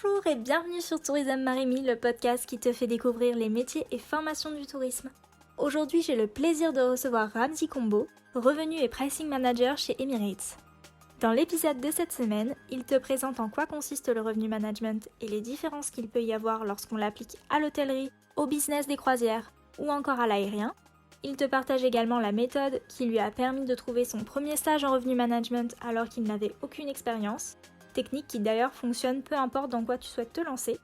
Bonjour et bienvenue sur Tourism Marimi, le podcast qui te fait découvrir les métiers et formations du tourisme. Aujourd'hui, j'ai le plaisir de recevoir Ramzi Combo, revenu et pricing manager chez Emirates. Dans l'épisode de cette semaine, il te présente en quoi consiste le revenu management et les différences qu'il peut y avoir lorsqu'on l'applique à l'hôtellerie, au business des croisières ou encore à l'aérien. Il te partage également la méthode qui lui a permis de trouver son premier stage en revenu management alors qu'il n'avait aucune expérience, technique qui d'ailleurs fonctionne peu importe dans quoi tu souhaites te lancer.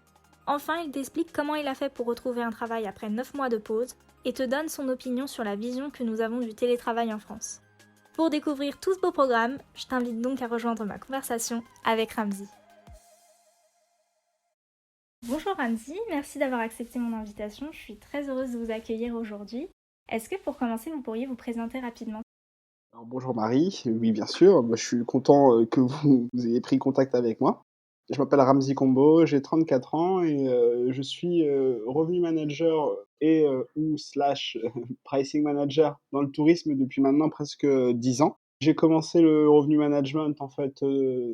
Enfin, il t'explique comment il a fait pour retrouver un travail après 9 mois de pause et te donne son opinion sur la vision que nous avons du télétravail en France. Pour découvrir tout ce beau programme, je t'invite donc à rejoindre ma conversation avec Ramzi. Bonjour Ramzi, merci d'avoir accepté mon invitation, je suis très heureuse de vous accueillir aujourd'hui. Est-ce que pour commencer, vous pourriez vous présenter rapidement ? Alors, bonjour Marie, oui bien sûr, moi, je suis content que vous ayez pris contact avec moi. Je m'appelle Ramzi Combo, j'ai 34 ans et je suis revenu manager et ou slash pricing manager dans le tourisme depuis maintenant presque 10 ans. J'ai commencé le revenu management en fait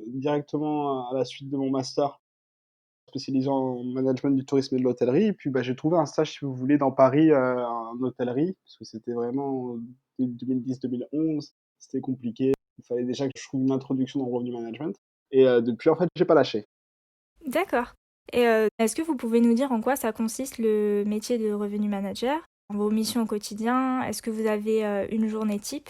directement à la suite de mon master spécialisé en management du tourisme et de l'hôtellerie. Et puis j'ai trouvé un stage, si vous voulez, dans Paris en hôtellerie, parce que c'était vraiment 2010-2011, c'était compliqué. Il fallait déjà que je trouve une introduction dans le revenu management. Et depuis, en fait, j'ai pas lâché. D'accord. Et est-ce que vous pouvez nous dire en quoi ça consiste le métier de revenu manager ? Vos missions au quotidien, est-ce que vous avez une journée type ?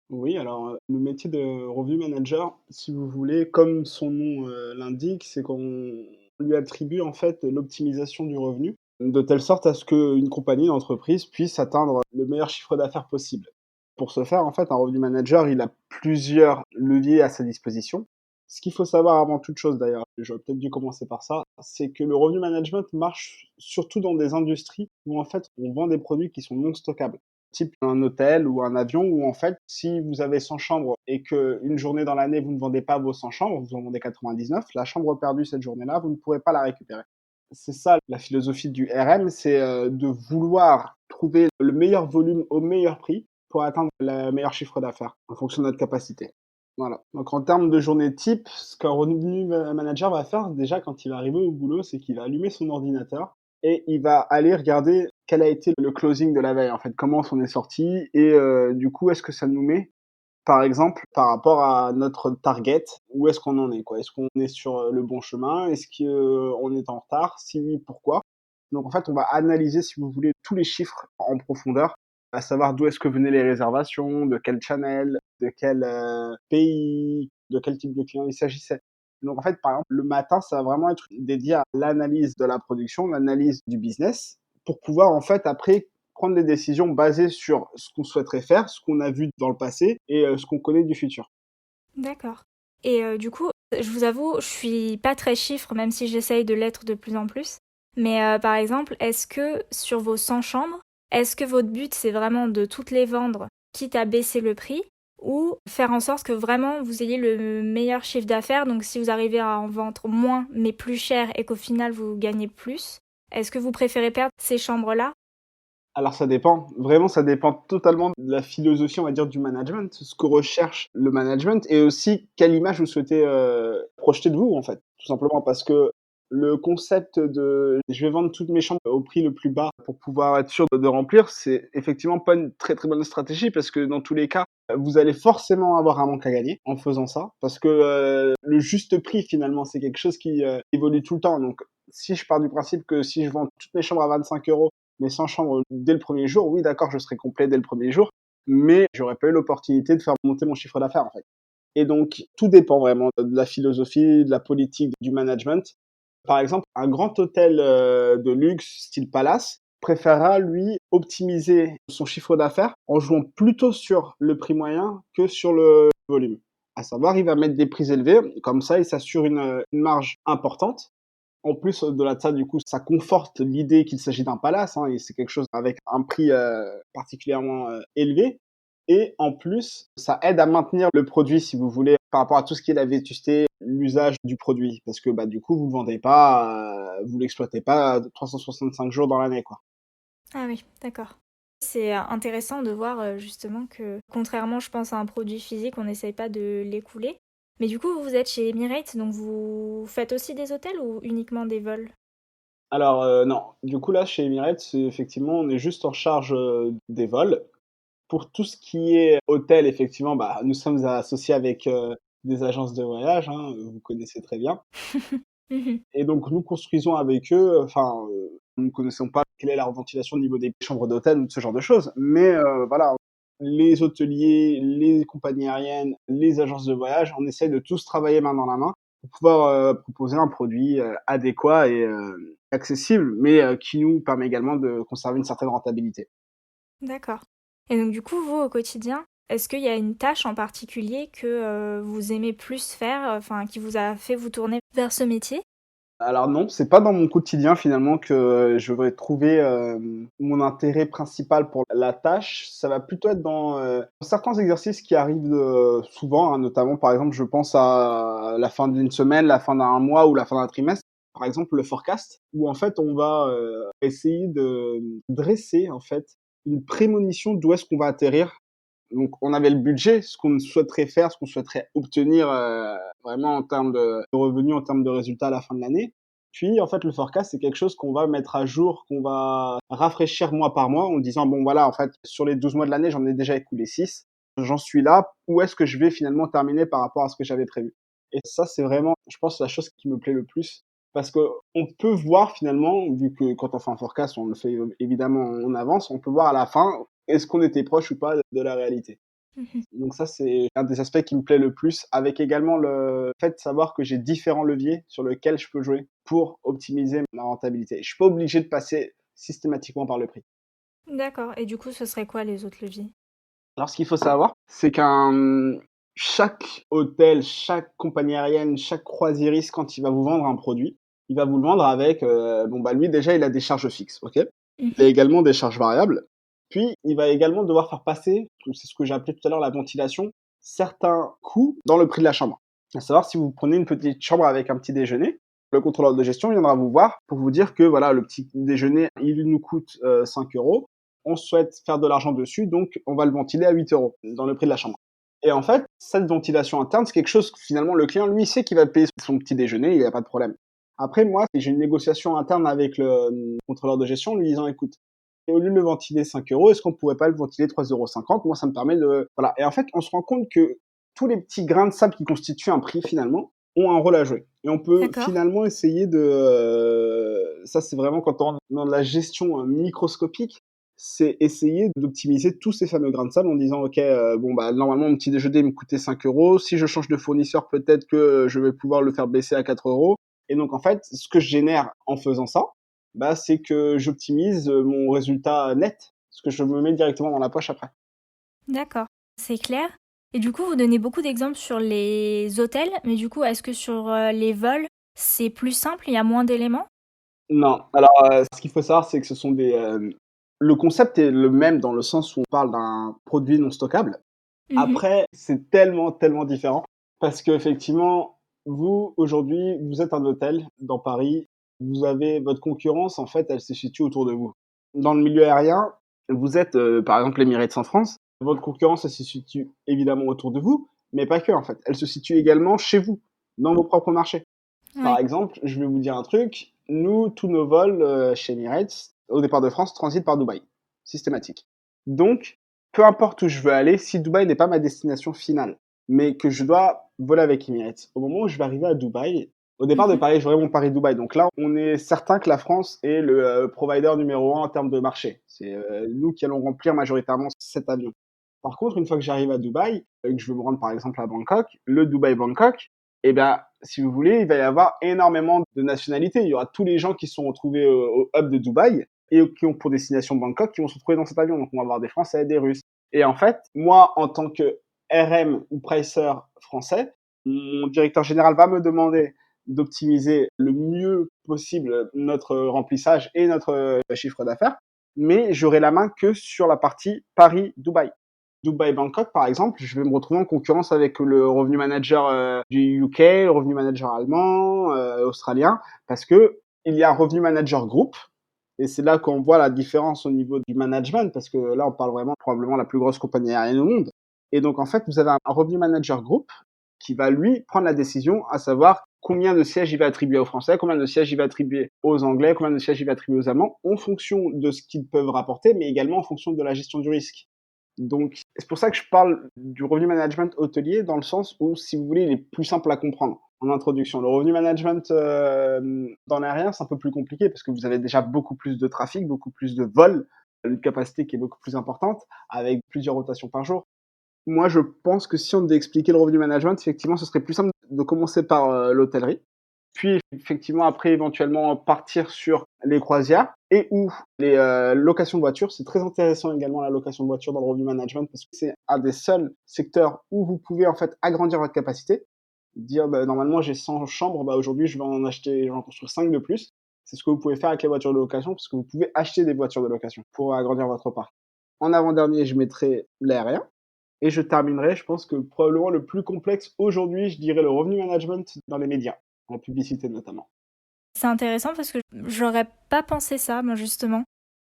Oui, alors le métier de revenu manager, si vous voulez, comme son nom l'indique, c'est qu'on lui attribue en fait l'optimisation du revenu, de telle sorte à ce qu'une compagnie, une entreprise puisse atteindre le meilleur chiffre d'affaires possible. Pour ce faire, en fait, un revenu manager, il a plusieurs leviers à sa disposition. Ce qu'il faut savoir avant toute chose d'ailleurs, j'aurais peut-être dû commencer par ça, c'est que le revenu management marche surtout dans des industries où en fait on vend des produits qui sont non stockables, type un hôtel ou un avion où en fait, si vous avez 100 chambres et qu'une journée dans l'année, vous ne vendez pas vos 100 chambres, vous en vendez 99, la chambre perdue cette journée-là, vous ne pourrez pas la récupérer. C'est ça la philosophie du RM, c'est de vouloir trouver le meilleur volume au meilleur prix pour atteindre le meilleur chiffre d'affaires en fonction de notre capacité. Voilà. Donc en termes de journée type, ce qu'un revenu manager va faire déjà quand il va arriver au boulot, c'est qu'il va allumer son ordinateur et il va aller regarder quel a été le closing de la veille, en fait, comment on s'en est sorti et du coup, est-ce que ça nous met, par exemple, par rapport à notre target, où est-ce qu'on en est, quoi? Est-ce qu'on est sur le bon chemin? Est-ce qu'on est en retard? Si oui, pourquoi? Donc en fait, on va analyser, si vous voulez, tous les chiffres en profondeur, à savoir d'où est-ce que venaient les réservations, de quel channel, de quel pays, de quel type de client il s'agissait. Donc en fait, par exemple, le matin, ça va vraiment être dédié à l'analyse de la production, l'analyse du business, pour pouvoir en fait après prendre des décisions basées sur ce qu'on souhaiterait faire, ce qu'on a vu dans le passé et ce qu'on connaît du futur. D'accord. Et du coup, je vous avoue, je suis pas très chiffre, même si j'essaye de l'être de plus en plus. Mais par exemple, est-ce que sur vos 100 chambres, est-ce que votre but c'est vraiment de toutes les vendre, quitte à baisser le prix, ou faire en sorte que vraiment vous ayez le meilleur chiffre d'affaires, donc si vous arrivez à en vendre moins mais plus cher et qu'au final vous gagnez plus, est-ce que vous préférez perdre ces chambres-là ? Alors ça dépend, vraiment ça dépend totalement de la philosophie, on va dire, du management, ce que recherche le management et aussi quelle image vous souhaitez projeter de vous, en fait. Tout simplement parce que le concept de je vais vendre toutes mes chambres au prix le plus bas pour pouvoir être sûr de remplir, c'est effectivement pas une très très bonne stratégie parce que dans tous les cas, vous allez forcément avoir un manque à gagner en faisant ça parce que le juste prix finalement c'est quelque chose qui évolue tout le temps. Donc si je pars du principe que si je vends toutes mes chambres à 25 €, mais sans chambre dès le premier jour, oui, d'accord, je serai complet dès le premier jour, mais j'aurais pas eu l'opportunité de faire monter mon chiffre d'affaires, en fait. Et donc, tout dépend vraiment de la philosophie, de la politique, du management. Par exemple, un grand hôtel de luxe, style Palace, préférera, lui, optimiser son chiffre d'affaires en jouant plutôt sur le prix moyen que sur le volume. À savoir, il va mettre des prix élevés, comme ça, il s'assure une marge importante. En plus de là de ça, du coup, ça conforte l'idée qu'il s'agit d'un palace, hein, et c'est quelque chose avec un prix particulièrement élevé. Et en plus, ça aide à maintenir le produit, si vous voulez, par rapport à tout ce qui est la vétusté, l'usage du produit. Parce que du coup, vous ne le vendez pas, vous l'exploitez pas 365 jours dans l'année, quoi. Ah oui, d'accord. C'est intéressant de voir justement que, contrairement, je pense, à un produit physique, on n'essaye pas de l'écouler. Mais du coup, vous êtes chez Emirates, donc vous faites aussi des hôtels ou uniquement des vols? Alors, non, du coup, là, chez Emirates, effectivement, on est juste en charge, des vols. Pour tout ce qui est hôtel, effectivement, bah, nous sommes associés avec, des agences de voyage, hein, vous connaissez très bien Mmh. et donc nous construisons avec eux, enfin, nous ne connaissons pas quelle est la ventilation au niveau des chambres d'hôtel ou de ce genre de choses, mais voilà, les hôteliers, les compagnies aériennes, les agences de voyage, on essaye de tous travailler main dans la main pour pouvoir, proposer un produit, adéquat et accessible, mais qui nous permet également de conserver une certaine rentabilité. D'accord. Et donc du coup, vous, au quotidien, est-ce qu'il y a une tâche en particulier que, vous aimez plus faire, enfin qui vous a fait vous tourner vers ce métier? Alors non, c'est pas dans mon quotidien finalement que je vais trouver, mon intérêt principal pour la tâche. Ça va plutôt être dans, certains exercices qui arrivent, souvent, hein, notamment par exemple, je pense à la fin d'une semaine, la fin d'un mois ou la fin d'un trimestre. Par exemple, le forecast où en fait on va, essayer de dresser en fait une prémonition d'où est-ce qu'on va atterrir. Donc on avait le budget, ce qu'on souhaiterait faire, ce qu'on souhaiterait obtenir, vraiment en termes de revenus, en termes de résultats à la fin de l'année. Puis en fait, le forecast, c'est quelque chose qu'on va mettre à jour, qu'on va rafraîchir mois par mois en disant: «Bon voilà, en fait, sur les 12 mois de l'année, j'en ai déjà écoulé 6. J'en suis là. Où est-ce que je vais finalement terminer par rapport à ce que j'avais prévu?» Et ça, c'est vraiment, je pense, la chose qui me plaît le plus parce qu'on peut voir finalement, vu que quand on fait un forecast, on le fait, évidemment en avance, on peut voir à la fin, est-ce qu'on était proche ou pas de la réalité? Mmh. Donc ça, c'est un des aspects qui me plaît le plus, avec également le fait de savoir que j'ai différents leviers sur lesquels je peux jouer pour optimiser ma rentabilité. Je suis pas obligé de passer systématiquement par le prix. D'accord, et du coup, ce serait quoi les autres leviers? Alors ce qu'il faut savoir, c'est chaque hôtel, chaque compagnie aérienne, chaque croisiériste, quand il va vous vendre un produit, il va vous le vendre avec, bon, bah, lui déjà, il a des charges fixes, OK? Il a Mmh. également des charges variables. Puis il va également devoir faire passer, c'est ce que j'ai appelé tout à l'heure la ventilation, certains coûts dans le prix de la chambre. À savoir, si vous prenez une petite chambre avec un petit déjeuner, le contrôleur de gestion viendra vous voir pour vous dire que voilà, le petit déjeuner, il nous coûte 5 €. On souhaite faire de l'argent dessus, donc on va le ventiler à 8 € dans le prix de la chambre. Et en fait, cette ventilation interne, c'est quelque chose que finalement le client, lui, sait qu'il va payer son petit déjeuner, il n'y a pas de problème. Après, moi, j'ai une négociation interne avec le contrôleur de gestion, lui disant: «Écoute, et au lieu de le ventiler 5 €, est-ce qu'on pourrait pas le ventiler 3,50 €? Moi, ça me permet de» voilà. Et en fait, on se rend compte que tous les petits grains de sable qui constituent un prix finalement ont un rôle à jouer. Et on peut D'accord. finalement essayer de, ça c'est vraiment quand on rentre dans de la gestion, microscopique, c'est essayer d'optimiser tous ces fameux grains de sable en disant: «OK, bon, bah, normalement mon petit déjeuner me coûtait 5 €. Si je change de fournisseur, peut-être que je vais pouvoir le faire baisser à 4 €». Et donc en fait, ce que je génère en faisant ça, bah, c'est que j'optimise, mon résultat net, ce que je me mets directement dans la poche après. D'accord, c'est clair. Et du coup, vous donnez beaucoup d'exemples sur les hôtels, mais du coup, est-ce que sur, les vols, c'est plus simple, il y a moins d'éléments? Non, alors, ce qu'il faut savoir, c'est que ce sont le concept est le même dans le sens où on parle d'un produit non stockable. Mmh. Après, c'est tellement, tellement différent parce qu'effectivement, vous, aujourd'hui, vous êtes un hôtel dans Paris, vous avez votre concurrence, en fait, elle se situe autour de vous. Dans le milieu aérien, vous êtes, par exemple, Emirates en France, votre concurrence, elle se situe évidemment autour de vous, mais pas que, en fait. Elle se situe également chez vous, dans vos propres marchés. Par Ouais. exemple, je vais vous dire un truc, nous, tous nos vols, chez Emirates, au départ de France, transitent par Dubaï, systématique. Donc, peu importe où je veux aller, si Dubaï n'est pas ma destination finale, mais que je dois voler avec Emirates, au moment où je vais arriver à Dubaï, au départ de Mmh. Paris, j'aurai mon Paris-Dubaï. Donc là, on est certain que la France est le, provider numéro 1 en termes de marché. C'est, nous qui allons remplir majoritairement cet avion. Par contre, une fois que j'arrive à Dubaï et que je veux me rendre par exemple à Bangkok, le Dubaï-Bangkok, eh bien, si vous voulez, il va y avoir énormément de nationalités. Il y aura tous les gens qui sont retrouvés au hub de Dubaï et qui ont pour destination Bangkok qui vont se retrouver dans cet avion. Donc, on va avoir des Français, des Russes. Et en fait, moi, en tant que RM ou pricer français, mon directeur général va me demander d'optimiser le mieux possible notre remplissage et notre chiffre d'affaires, mais j'aurai la main que sur la partie Paris-Dubaï. Dubaï-Bangkok, par exemple, je vais me retrouver en concurrence avec le revenu manager du UK, le revenu manager allemand, australien, parce que il y a un revenu manager groupe, et c'est là qu'on voit la différence au niveau du management, parce que là, on parle vraiment probablement de la plus grosse compagnie aérienne au monde. Et donc, en fait, vous avez un revenu manager groupe qui va lui prendre la décision, à savoir combien de sièges il va attribuer aux Français, combien de sièges il va attribuer aux Anglais, combien de sièges il va attribuer aux Allemands, en fonction de ce qu'ils peuvent rapporter, mais également en fonction de la gestion du risque. Donc, c'est pour ça que je parle du revenu management hôtelier, dans le sens où, si vous voulez, il est plus simple à comprendre en introduction. Le revenu management dans l'aérien, c'est un peu plus compliqué parce que vous avez déjà beaucoup plus de trafic, beaucoup plus de vols, une capacité qui est beaucoup plus importante, avec plusieurs rotations par jour. Moi, je pense que si on devait expliquer le revenu management, effectivement, ce serait plus simple de commencer par l'hôtellerie, puis effectivement après éventuellement partir sur les croisières et ou les locations de voitures. C'est très intéressant également la location de voitures dans le revenu management parce que c'est un des seuls secteurs où vous pouvez en fait agrandir votre capacité. Dire normalement j'ai 100 chambres, aujourd'hui je vais en construire 5 de plus. C'est ce que vous pouvez faire avec les voitures de location parce que vous pouvez acheter des voitures de location pour agrandir votre parc. En avant-dernier, je mettrai l'aérien. Et je terminerai, je pense que probablement le plus complexe aujourd'hui, je dirais le revenu management dans les médias, en publicité notamment. C'est intéressant parce que j'aurais pas pensé ça, moi justement.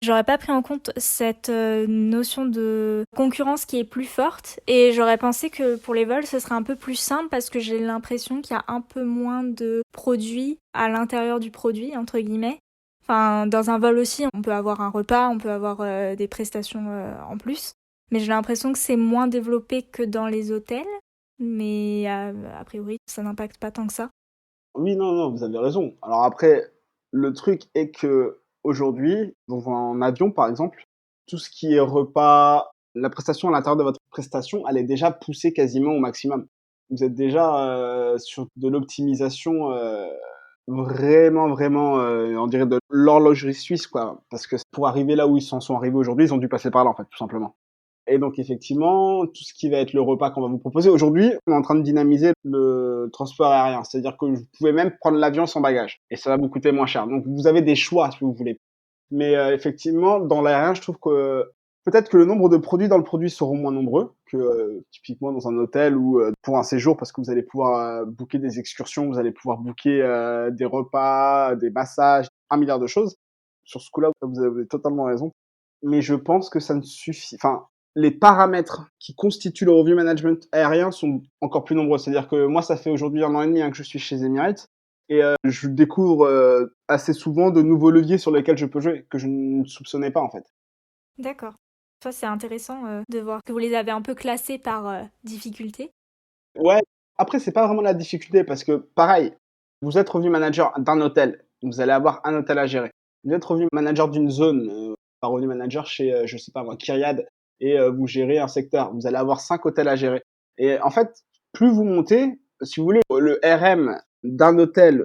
J'aurais pas pris en compte cette notion de concurrence qui est plus forte et j'aurais pensé que pour les vols ce serait un peu plus simple parce que j'ai l'impression qu'il y a un peu moins de produits à l'intérieur du produit, entre guillemets. Enfin, dans un vol aussi, on peut avoir un repas, on peut avoir des prestations en plus. Mais j'ai l'impression que c'est moins développé que dans les hôtels. Mais a priori, ça n'impacte pas tant que ça. Oui, non, non, vous avez raison. Alors après, le truc est que aujourd'hui, dans un avion par exemple, tout ce qui est repas, la prestation à l'intérieur de votre prestation, elle est déjà poussée quasiment au maximum. Vous êtes déjà sur de l'optimisation vraiment, vraiment, on dirait de l'horlogerie suisse, quoi. Parce que pour arriver là où ils s'en sont arrivés aujourd'hui, ils ont dû passer par là, en fait, tout simplement. Et donc effectivement, tout ce qui va être le repas qu'on va vous proposer. Aujourd'hui, on est en train de dynamiser le transport aérien. C'est-à-dire que vous pouvez même prendre l'avion sans bagage. Et ça va vous coûter moins cher. Donc vous avez des choix si vous voulez. Mais effectivement, dans l'aérien, je trouve que peut-être que le nombre de produits dans le produit seront moins nombreux que typiquement dans un hôtel ou pour un séjour, parce que vous allez pouvoir booker des excursions, vous allez pouvoir booker des repas, des massages, 1 milliard de choses. Sur ce coup-là, vous avez totalement raison. Mais je pense que ça ne suffit. Enfin, les paramètres qui constituent le review management aérien sont encore plus nombreux. C'est-à-dire que moi, ça fait aujourd'hui 1 an et demi que je suis chez Emirates et je découvre assez souvent de nouveaux leviers sur lesquels je peux jouer que je ne soupçonnais pas en fait. D'accord. Ça, c'est intéressant de voir que vous les avez un peu classés par difficulté. Ouais, après c'est pas vraiment la difficulté parce que pareil, vous êtes revenu manager d'un hôtel, vous allez avoir un hôtel à gérer. Vous êtes revenu manager d'une zone, pas revenu manager chez je sais pas moi, Kyriad et vous gérez un secteur, vous allez avoir 5 hôtels à gérer. Et en fait, plus vous montez, si vous voulez, le RM d'un hôtel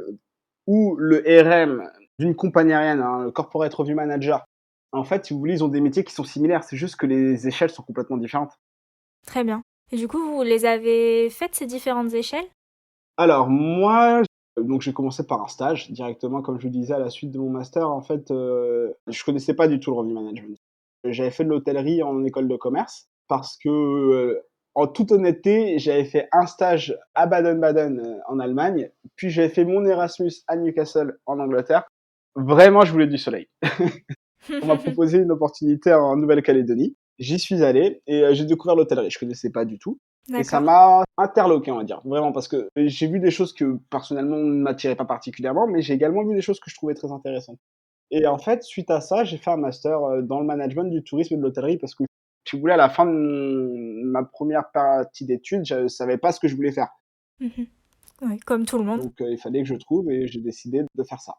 ou le RM d'une compagnie aérienne, le corporate review manager, en fait, si vous voulez, ils ont des métiers qui sont similaires, c'est juste que les échelles sont complètement différentes. Très bien. Et du coup, vous les avez faites, ces différentes échelles? Alors moi, donc j'ai commencé par un stage directement, comme je vous disais, à la suite de mon master. En fait, je connaissais pas du tout le revenu management. J'avais fait de l'hôtellerie en école de commerce parce que, en toute honnêteté, j'avais fait un stage à Baden-Baden, en Allemagne, puis j'avais fait mon Erasmus à Newcastle en Angleterre. Vraiment, je voulais du soleil. On m'a proposé une opportunité en Nouvelle-Calédonie. J'y suis allé et j'ai découvert l'hôtellerie. Je connaissais pas du tout et ça D'accord. m'a interloqué, on va dire, vraiment parce que j'ai vu des choses que personnellement ne m'attiraient pas particulièrement, mais j'ai également vu des choses que je trouvais très intéressantes. Et en fait, suite à ça, j'ai fait un master dans le management du tourisme et de l'hôtellerie parce que, si vous voulez, à la fin de ma première partie d'études, je savais pas ce que je voulais faire. Mhm. Oui, comme tout le monde. Donc il fallait que je trouve et j'ai décidé de faire ça.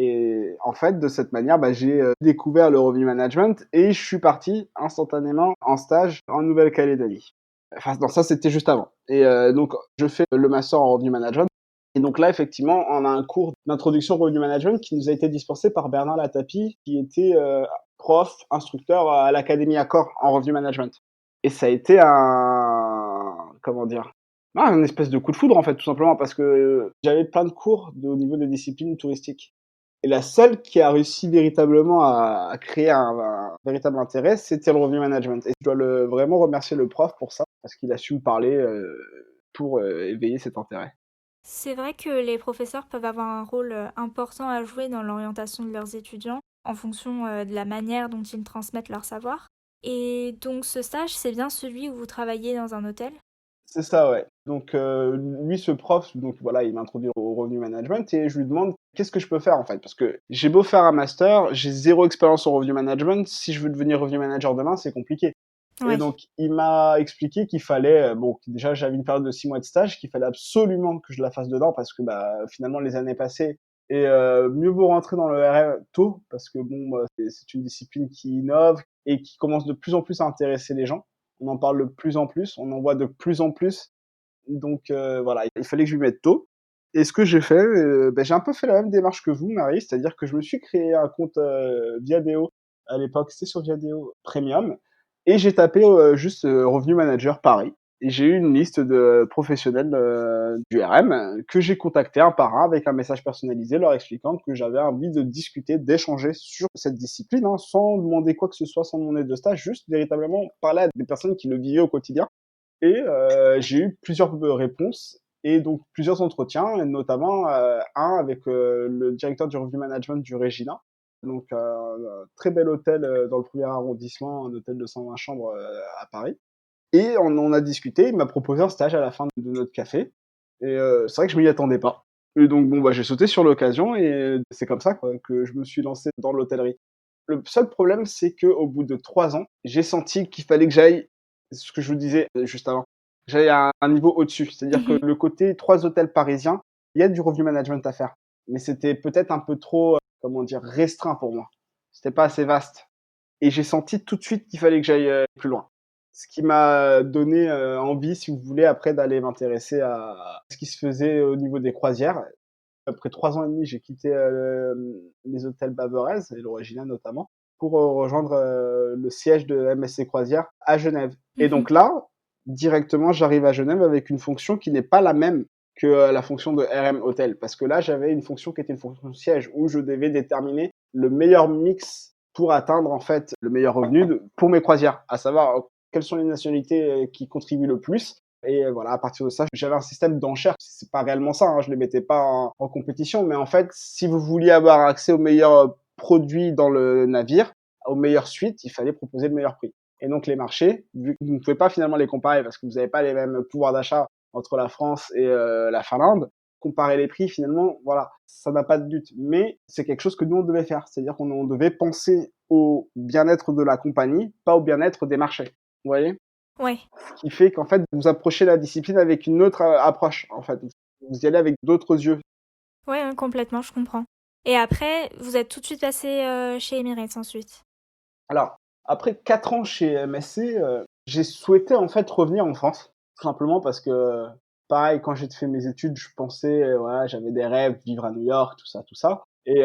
Et en fait, de cette manière, j'ai découvert le revenu management et je suis parti instantanément en stage en Nouvelle-Calédonie. Enfin, non, ça c'était juste avant. Et donc, je fais le master en revenu management. Et donc là, effectivement, on a un cours d'introduction au revenu management qui nous a été dispensé par Bernard Latapie, qui était prof, instructeur à l'Académie Accor en revenu management. Et ça a été comment dire, un espèce de coup de foudre en fait, tout simplement parce que j'avais plein de cours au niveau des disciplines touristiques. Et la seule qui a réussi véritablement à créer un véritable intérêt, c'était le revenu management. Et je dois vraiment remercier le prof pour ça, parce qu'il a su me parler pour éveiller cet intérêt. C'est vrai que les professeurs peuvent avoir un rôle important à jouer dans l'orientation de leurs étudiants en fonction de la manière dont ils transmettent leur savoir. Et donc ce stage, c'est bien celui où vous travaillez dans un hôtel? C'est ça, ouais. Donc lui, ce prof, donc voilà, il m'introduit au revenu management et je lui demande: «Qu'est-ce que je peux faire, en fait?» parce que j'ai beau faire un master, j'ai 0 expérience au revenu management. Si je veux devenir revenu manager demain, c'est compliqué et Ouais, donc il m'a expliqué qu'il fallait, bon, déjà j'avais une période de 6 mois de stage, qu'il fallait absolument que je la fasse dedans parce que, bah, finalement les années passaient et mieux vaut rentrer dans le RM tôt parce que bon, c'est une discipline qui innove et qui commence de plus en plus à intéresser les gens. On en parle de plus en plus, on en voit de plus en plus. Donc voilà, il fallait que je m'y mette tôt et ce que j'ai fait, j'ai un peu fait la même démarche que vous, Marie, c'est-à-dire que je me suis créé un compte, Viadeo. À l'époque, c'était sur Viadeo Premium et j'ai tapé, juste, Revenu Manager Paris et j'ai eu une liste de professionnels, du RM que j'ai contactés un par un avec un message personnalisé leur expliquant que j'avais envie de discuter, d'échanger sur cette discipline, hein, sans demander quoi que ce soit, sans demander de stage, juste véritablement parler à des personnes qui le vivaient au quotidien et j'ai eu plusieurs réponses et donc plusieurs entretiens et notamment, un avec, le directeur du revenu management du Regina, donc très bel hôtel, dans le 1er arrondissement, un hôtel de 120 chambres, à Paris et on en a discuté. Il m'a proposé un stage à la fin de notre café et c'est vrai que je m'y attendais pas et donc bon, bah, j'ai sauté sur l'occasion et c'est comme ça, quoi, que je me suis lancé dans l'hôtellerie. Le seul problème, c'est qu'au bout de 3 ans, j'ai senti qu'il fallait que j'aille, ce que je vous disais juste avant, j'aille à un niveau au-dessus. C'est-à-dire que mmh, le côté 3 hôtels parisiens, il y a du revenu management à faire, mais c'était peut-être un peu trop, comment dire? Restreint pour moi. C'était pas assez vaste et j'ai senti tout de suite qu'il fallait que j'aille, plus loin. Ce qui m'a donné, envie, si vous voulez, après d'aller m'intéresser à ce qui se faisait au niveau des croisières. Après 3 ans et demi, j'ai quitté, les hôtels Baverez et l'Origina notamment, pour, rejoindre, le siège de MSC Croisières à Genève et mmh. donc là, directement, j'arrive à Genève avec une fonction qui n'est pas la même que, la fonction de RM hôtel. Parce que là, j'avais une fonction qui était une fonction de siège où je devais déterminer le meilleur mix pour atteindre, en fait, le meilleur revenu pour mes croisières. À savoir, quelles sont les nationalités, qui contribuent le plus et voilà, à partir de ça, j'avais un système d'enchères. C'est pas réellement ça, hein, je les mettais pas en compétition, mais en fait, si vous vouliez avoir accès aux meilleurs produits dans le navire, aux meilleures suites, il fallait proposer le meilleur prix. Et donc les marchés, vu que vous ne pouvez pas finalement les comparer parce que vous n'avez pas les mêmes pouvoirs d'achat entre la France et la Finlande, comparer les prix finalement, voilà, ça n'a pas de but. Mais c'est quelque chose que nous on devait faire, c'est-à-dire qu'on devait penser au bien-être de la compagnie, pas au bien-être des marchés. Vous voyez? Ouais, Ce qui fait qu'en fait, vous approchez la discipline avec une autre, approche, en fait. Vous y allez avec d'autres yeux. ouais, ouais, complètement, je comprends. Et après, vous êtes tout de suite passé, chez Emirates ensuite? Alors, après 4 ans chez MSC, j'ai souhaité, en fait, revenir en France. Tout simplement parce que, pareil, quand j'ai fait mes études, je pensais, voilà, j'avais des rêves, vivre à New York, tout ça et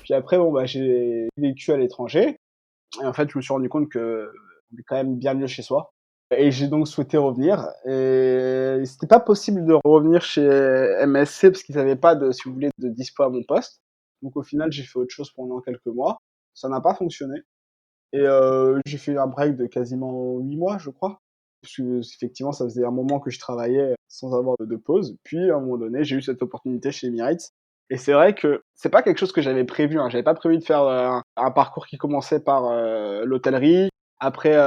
puis après, bon, bah, j'ai vécu à l'étranger et en fait, je me suis rendu compte qu'on est quand même bien mieux chez soi et j'ai donc souhaité revenir et c'était pas possible de revenir chez MSC parce qu'ils avaient pas de, si vous voulez, de dispo à mon poste. Donc au final, j'ai fait autre chose pendant quelques mois. Ça n'a pas fonctionné et j'ai fait un break de quasiment 8 mois, je crois. Parce que effectivement, ça faisait un moment que je travaillais sans avoir de pause. Puis à un moment donné, j'ai eu cette opportunité chez Emirates et c'est vrai que c'est pas quelque chose que j'avais prévu, hein. J'avais pas prévu de faire, un parcours qui commençait par, l'hôtellerie, après,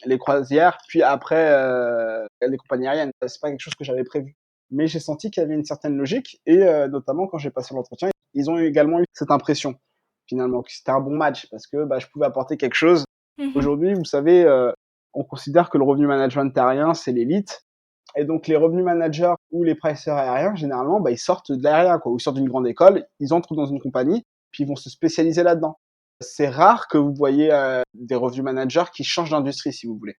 les croisières, puis après, les compagnies aériennes. C'est pas quelque chose que j'avais prévu. Mais j'ai senti qu'il y avait une certaine logique et notamment quand j'ai passé l'entretien, ils ont également eu cette impression finalement, que c'était un bon match parce que, bah, je pouvais apporter quelque chose. Mmh. Aujourd'hui, vous savez, on considère que le revenu management aérien, c'est l'élite et donc les revenus managers ou les pricers aériens, généralement, bah, ils sortent de l'aérien, quoi, ou ils sortent d'une grande école, ils entrent dans une compagnie, puis ils vont se spécialiser là-dedans. C'est rare que vous voyez, des revenue managers qui changent d'industrie, si vous voulez.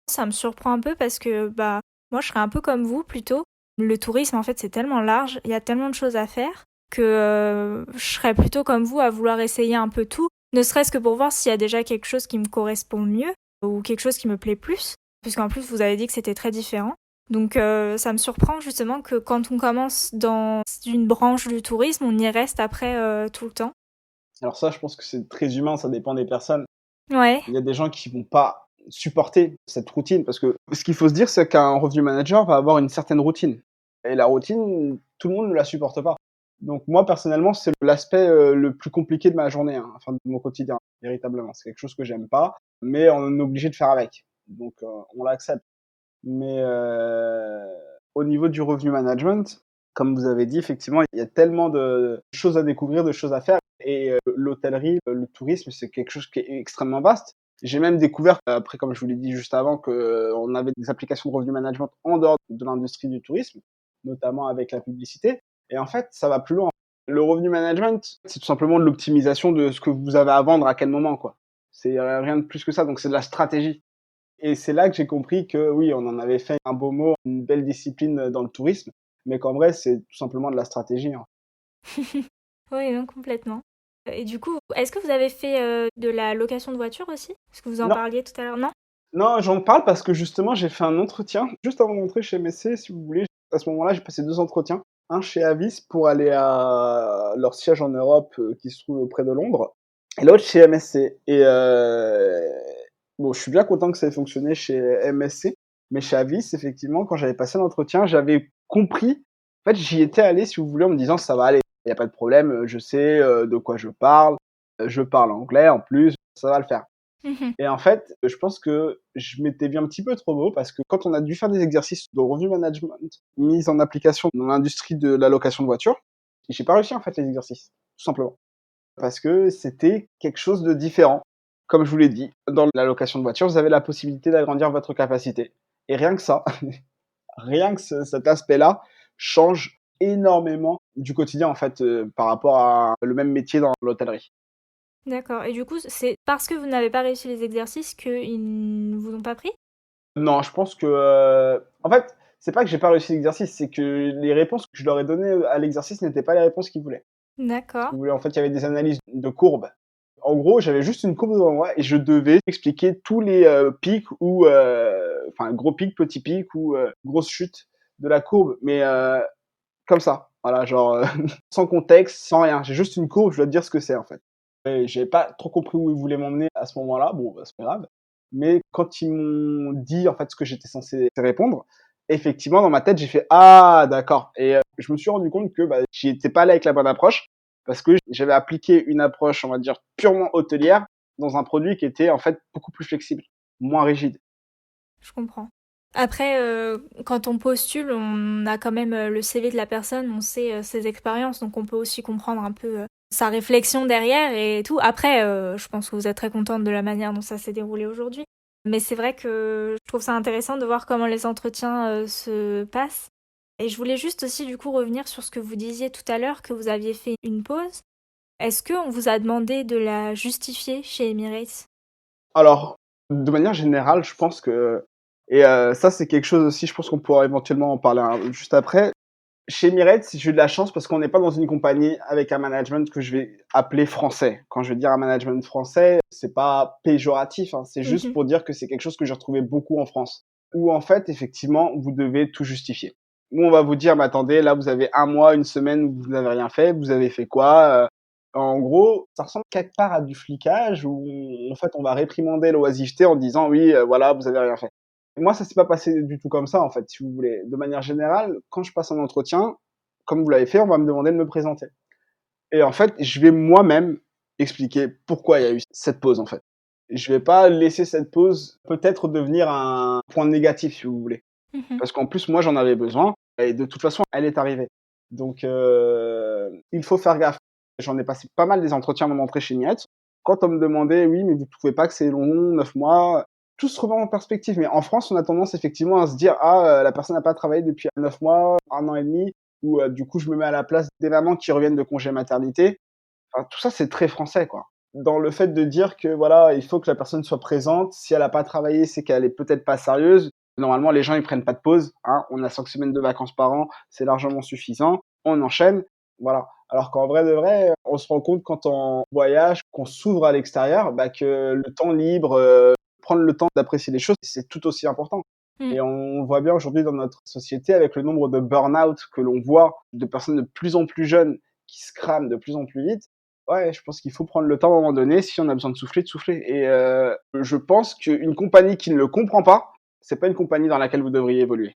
Ça me surprend un peu parce que, bah, moi, je serais un peu comme vous plutôt. Le tourisme, en fait, c'est tellement large, il y a tellement de choses à faire que, je serais plutôt comme vous à vouloir essayer un peu tout, ne serait-ce que pour voir s'il y a déjà quelque chose qui me correspond mieux ou quelque chose qui me plaît plus. Puisqu'en plus, vous avez dit que c'était très différent. Donc, ça me surprend justement que quand on commence dans une branche du tourisme, on y reste après, tout le temps. Alors ça, je pense que c'est très humain, ça dépend des personnes. Ouais. Il y a des gens qui vont pas supporter cette routine parce que ce qu'il faut se dire, c'est qu'un review manager va avoir une certaine routine et la routine, tout le monde ne la supporte pas. Donc moi, personnellement, c'est l'aspect, le plus compliqué de ma journée, hein, enfin de mon quotidien, véritablement. C'est quelque chose que j'aime pas, mais on est obligé de faire avec. Donc on l'accepte. Mais au niveau du revenu management, comme vous avez dit, effectivement, il y a tellement de choses à découvrir, de choses à faire et l'hôtellerie, le tourisme, c'est quelque chose qui est extrêmement vaste. J'ai même découvert, après comme je vous l'ai dit juste avant, qu'on avait des applications de revenu management en dehors de l'industrie du tourisme, notamment avec la publicité et en fait, ça va plus loin. Le revenu management, c'est tout simplement de l'optimisation de ce que vous avez à vendre à quel moment, quoi. C'est rien de plus que ça, donc c'est de la stratégie. Et c'est là que j'ai compris que oui, on en avait fait un beau mot, une belle discipline dans le tourisme, mais qu'en vrai, c'est tout simplement de la stratégie, hein. Oui, non, complètement. Et du coup, est-ce que vous avez fait de la location de voiture aussi? Parce que vous en Non, parliez tout à l'heure, non? non, j'en parle parce que justement, j'ai fait un entretien juste avant d'entrer chez MSC, si vous voulez. À ce moment-là, j'ai passé 2 entretiens, un chez Avis pour aller à leur siège en Europe, qui se trouve près de Londres et l'autre chez MSC et bon, je suis bien content que ça ait fonctionné chez MSC, mais chez Avis, effectivement, quand j'avais passé l'entretien, j'avais compris en fait, j'y étais allé, si vous voulez, en me disant: «Ça va aller, il y a pas de problème, je sais, de quoi je parle anglais en plus, ça va le faire». Mhm. Et en fait, je pense que je m'étais vu un petit peu trop beau parce que quand on a dû faire des exercices de revenu management mis en application dans l'industrie de la location de voitures, j'ai pas réussi en fait les exercices, tout simplement. Parce que c'était quelque chose de différent. Comme je vous l'ai dit, dans la location de voiture, vous avez la possibilité d'agrandir votre capacité. Et rien que ça, rien que cet aspect-là change énormément du quotidien en fait par rapport à le même métier dans l'hôtellerie. D'accord. Et du coup, c'est parce que vous n'avez pas réussi les exercices qu'ils ne vous ont pas pris? Non, je pense que, en fait, c'est pas que j'ai pas réussi l'exercice, c'est que les réponses que je leur ai données, à l'exercice n'étaient pas les réponses qu'ils voulaient. Si D'accord. vous voulez, en fait, il y avait des analyses de courbes. En gros, j'avais juste une courbe devant moi et je devais expliquer tous les, pics ou, enfin, gros pics, petits pics ou, grosses chutes de la courbe, mais, comme ça. Voilà, genre, sans contexte, sans rien. J'ai juste une courbe, je dois te dire ce que c'est, en fait. Et j'avais pas trop compris où ils voulaient m'emmener à ce moment-là. Bon, bah, c'est pas grave. Mais quand ils m'ont dit, en fait, ce que j'étais censé répondre, effectivement, dans ma tête, j'ai fait: «Ah d'accord» et je me suis rendu compte que, bah, j'y étais pas allé avec la bonne approche parce que j'avais appliqué une approche, on va dire, purement hôtelière dans un produit qui était, en fait, beaucoup plus flexible, moins rigide. Je comprends. Après, quand on postule, on a quand même le CV de la personne, on sait ses expériences, donc on peut aussi comprendre un peu sa réflexion derrière et tout. Après, je pense que vous êtes très contente de la manière dont ça s'est déroulé aujourd'hui. Mais c'est vrai que je trouve ça intéressant de voir comment les entretiens se passent. Et je voulais juste aussi du coup revenir sur ce que vous disiez tout à l'heure, que vous aviez fait une pause. Est-ce qu'on vous a demandé de la justifier chez Emirates? Alors, de manière générale, je pense que et ça, c'est quelque chose aussi, je pense qu'on pourra éventuellement en parler juste après. Chez Emirates, j'ai eu de la chance parce qu'on n'est pas dans une compagnie avec un management que je vais appeler français. Quand je vais dire un management français, c'est pas péjoratif, hein, c'est juste Mhm. pour dire que c'est quelque chose que j'ai retrouvé beaucoup en France. Où en fait, effectivement, vous devez tout justifier. Où on va vous dire: «Mais attendez, là, vous avez un mois, une semaine où vous n'avez rien fait, vous avez fait quoi?» En gros, ça ressemble quelque part à du flicage où en fait, on va réprimander l'oisiveté en disant: «Oui, voilà, vous avez rien fait». Moi, ça s'est pas passé du tout comme ça, en fait, si vous voulez. De manière générale, quand je passe un entretien, comme vous l'avez fait, on va me demander de me présenter. Et en fait, je vais moi-même expliquer pourquoi il y a eu cette pause, en fait. Je vais pas laisser cette pause peut-être devenir un point négatif, si vous voulez. Mhm. Parce qu'en plus, moi, j'en avais besoin et de toute façon, elle est arrivée. Donc, il faut faire gaffe. J'en ai passé pas mal des entretiens avant d'entrer chez Miette. Quand on me demandait: «Oui, mais vous trouvez pas que c'est long, 9 mois?» Tout se remet en perspective. Mais en France, on a tendance effectivement à se dire: «Ah, la personne n'a pas travaillé depuis 9 mois, 1 an et demi» ou, du coup, je me mets à la place des mamans qui reviennent de congé maternité. Enfin, tout ça, c'est très français, quoi. Dans le fait de dire que, voilà, il faut que la personne soit présente. Si elle a pas travaillé, c'est qu'elle est peut-être pas sérieuse. Normalement, les gens, ils prennent pas de pause, hein. On a 5 semaines de vacances par an, c'est largement suffisant. On enchaîne, voilà. Alors qu'en vrai de vrai, on se rend compte quand on voyage, qu'on s'ouvre à l'extérieur, bah, que le temps libre, prendre le temps d'apprécier les choses, c'est tout aussi important. Mm. Et on voit bien aujourd'hui dans notre société avec le nombre de burn-out que l'on voit, de personnes de plus en plus jeunes qui se crament de plus en plus vite. Ouais, je pense qu'il faut prendre le temps à un moment donné, si on a besoin de souffler et je pense qu'une compagnie qui ne le comprend pas, c'est pas une compagnie dans laquelle vous devriez évoluer.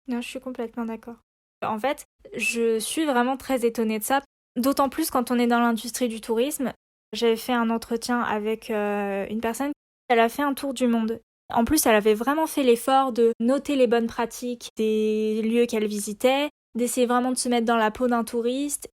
Non, je suis complètement d'accord. En fait, je suis vraiment très étonnée de ça, d'autant plus quand on est dans l'industrie du tourisme. J'avais fait un entretien avec une personne, elle a fait un tour du monde. En plus, elle avait vraiment fait l'effort de noter les bonnes pratiques des lieux qu'elle visitait, d'essayer vraiment de se mettre dans la peau d'un touriste.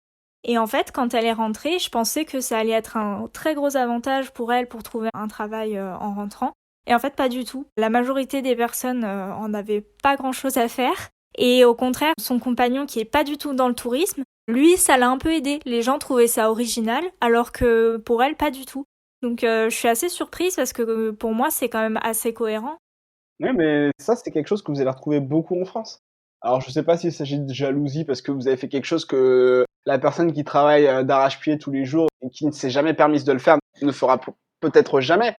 Et en fait, quand elle est rentrée, je pensais que ça allait être un très gros avantage pour elle pour trouver un travail en rentrant. Et en fait, pas du tout. La majorité des personnes en avaient pas grand-chose à faire. Et au contraire, son compagnon, qui est pas du tout dans le tourisme, lui, ça l'a un peu aidé. Les gens trouvaient ça original, alors que pour elle, pas du tout. Donc je suis assez surprise parce que pour moi, c'est quand même assez cohérent. Oui, mais ça, c'est quelque chose que vous allez retrouver beaucoup en France. Alors, je sais pas s'il s'agit de jalousie parce que vous avez fait quelque chose que la personne qui travaille d'arrache-pied tous les jours et qui ne s'est jamais permise de le faire ne fera peut-être jamais.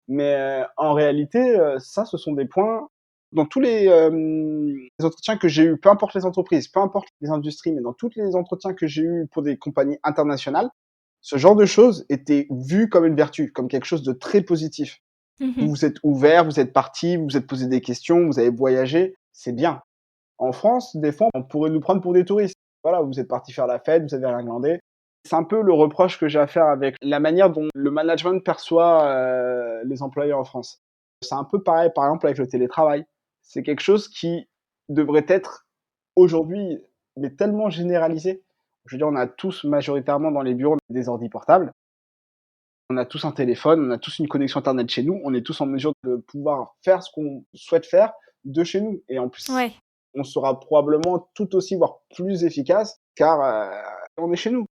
Mais en réalité, ça, ce sont des points dans tous les entretiens que j'ai eus, peu importe les entreprises, peu importe les industries, mais dans tous les entretiens que j'ai eus pour des compagnies internationales, ce genre de choses était vu comme une vertu, comme quelque chose de très positif. Vous Mhm. vous êtes ouvert, vous êtes parti, vous vous êtes posé des questions, vous avez voyagé, c'est bien. En France, des fois, on pourrait nous prendre pour des touristes. Voilà, vous êtes parti faire la fête, vous avez rien glandé. C'est un peu le reproche que j'ai à faire avec la manière dont le management perçoit les employés en France. C'est un peu pareil, par exemple, avec le télétravail. C'est quelque chose qui devrait être aujourd'hui, mais tellement généralisé. Je veux dire, on a tous majoritairement dans les bureaux des ordi portables. On a tous un téléphone, on a tous une connexion internet chez nous, on est tous en mesure de pouvoir faire ce qu'on souhaite faire de chez nous. Et en plus, Ouais. on sera probablement tout aussi, voire plus efficace, car on est chez nous.